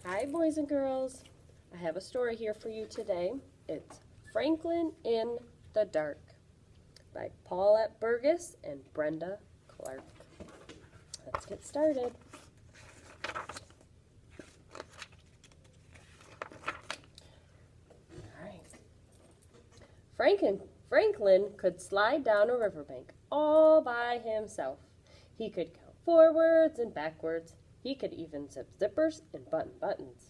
Hi, boys and girls. I have a story here for you today. It's Franklin in the Dark by Paulette Burgess and Brenda Clark. Let's get started. All right. Franklin could slide down a riverbank all by himself. He could count forwards and backwards. He could even zip zippers and button buttons.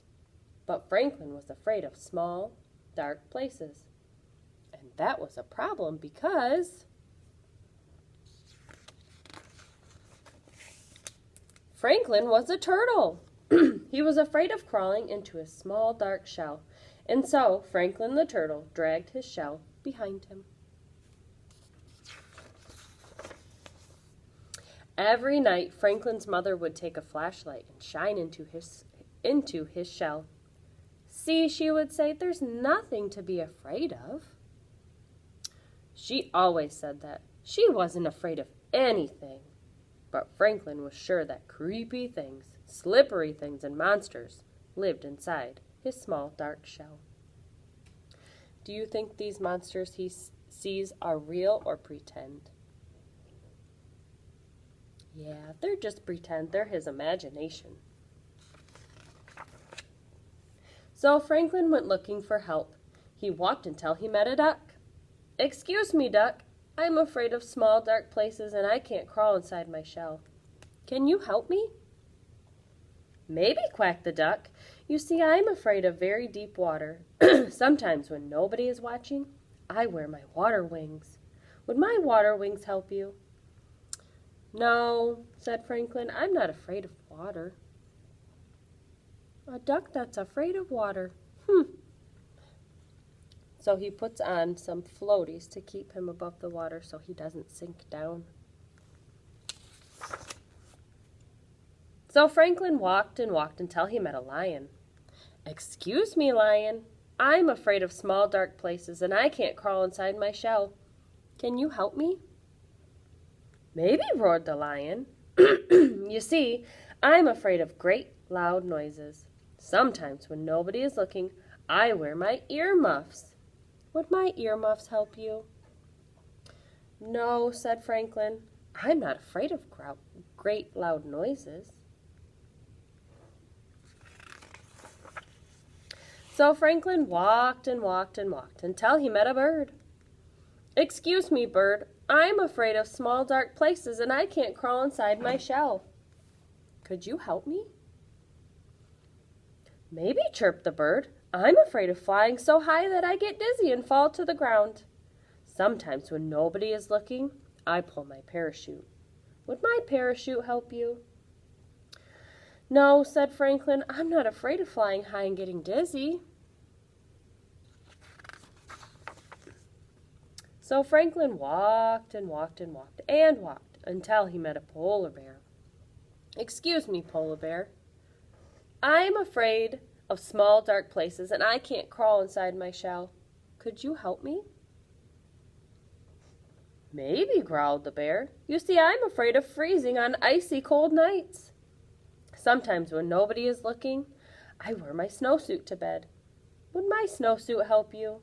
But Franklin was afraid of small, dark places. And that was a problem because Franklin was a turtle. He was afraid of crawling into a small, dark shell. And so Franklin the turtle dragged his shell behind him. Every night, Franklin's mother would take a flashlight and shine into his shell. "See," she would say, "there's nothing to be afraid of." She always said that. She wasn't afraid of anything. But Franklin was sure that creepy things, slippery things, and monsters lived inside his small, dark shell. Do you think these monsters he sees are real or pretend? Yeah, they're just pretend. They're his imagination. So Franklin went looking for help. He walked until he met a duck. "Excuse me, duck. I'm afraid of small, dark places and I can't crawl inside my shell. Can you help me?" "Maybe," quacked the duck. "You see, I'm afraid of very deep water. Sometimes when nobody is watching, I wear my water wings. Would my water wings help you?" "No," said Franklin, "I'm not afraid of water." "A duck that's afraid of water. So he puts on some floaties to keep him above the water so he doesn't sink down. So Franklin walked and walked until he met a lion. "Excuse me, lion. I'm afraid of small, dark places and I can't crawl inside my shell. Can you help me?" "Maybe," roared the lion. "You see, I'm afraid of great, loud noises. Sometimes when nobody is looking, I wear my earmuffs. Would my earmuffs help you?" "No," said Franklin. "I'm not afraid of great, loud noises." So Franklin walked and walked and walked until he met a bird. "Excuse me, bird. I'm afraid of small, dark places and I can't crawl inside my shell. Could you help me?" "Maybe," chirped the bird. "I'm afraid of flying so high that I get dizzy and fall to the ground. Sometimes when nobody is looking, I pull my parachute. Would my parachute help you?" "No," said Franklin. "I'm not afraid of flying high and getting dizzy." So Franklin walked and walked and walked and walked until he met a polar bear. "Excuse me, polar bear. I'm afraid of small, dark places and I can't crawl inside my shell. Could you help me?" "Maybe," growled the bear. "You see, I'm afraid of freezing on icy cold nights. Sometimes when nobody is looking, I wear my snowsuit to bed. Would my snowsuit help you?"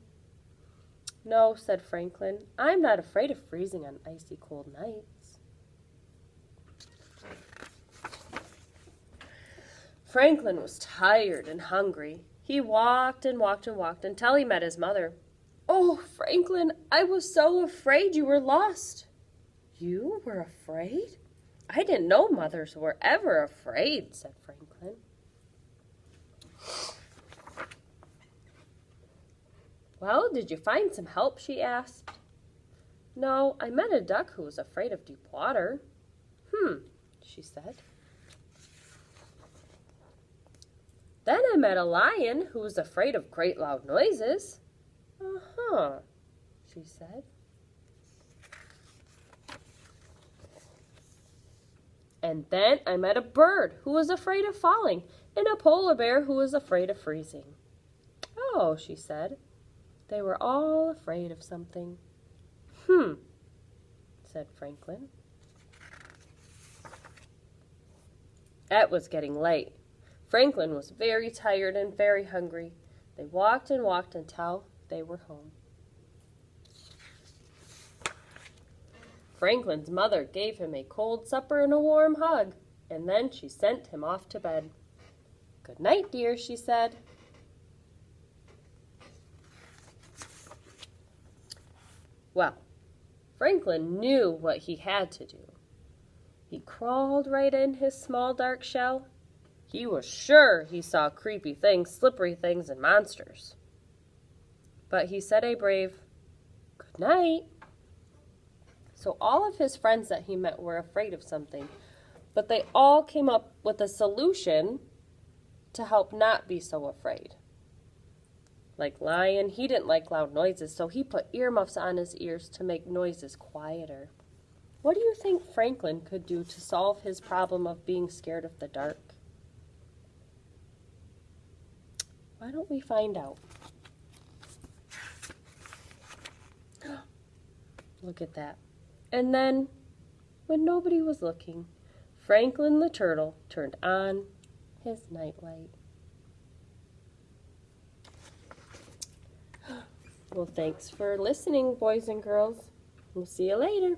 "No," said Franklin. "I'm not afraid of freezing on icy cold nights." Franklin was tired and hungry. He walked and walked and walked until he met his mother. "Oh, Franklin, I was so afraid you were lost." "You were afraid? I didn't know mothers were ever afraid," said Franklin. "Well, did you find some help?" she asked. "No, I met a duck who was afraid of deep water." She said. "Then I met a lion who was afraid of great loud noises." She said. "And then I met a bird who was afraid of falling and a polar bear who was afraid of freezing." "Oh," she said. "They were all afraid of something." Said Franklin. It was getting late. Franklin was very tired and very hungry. They walked and walked until they were home. Franklin's mother gave him a cold supper and a warm hug, and then she sent him off to bed. "Good night, dear," she said. Well, Franklin knew what he had to do. He crawled right in his small dark shell. He was sure he saw creepy things, slippery things, and monsters. But he said a brave "good night." So all of his friends that he met were afraid of something, but they all came up with a solution to help not be so afraid. Like Lion, he didn't like loud noises, so he put earmuffs on his ears to make noises quieter. What do you think Franklin could do to solve his problem of being scared of the dark? Why don't we find out? Look at that. And then, when nobody was looking, Franklin the turtle turned on his nightlight. Well, thanks for listening, boys and girls. We'll see you later.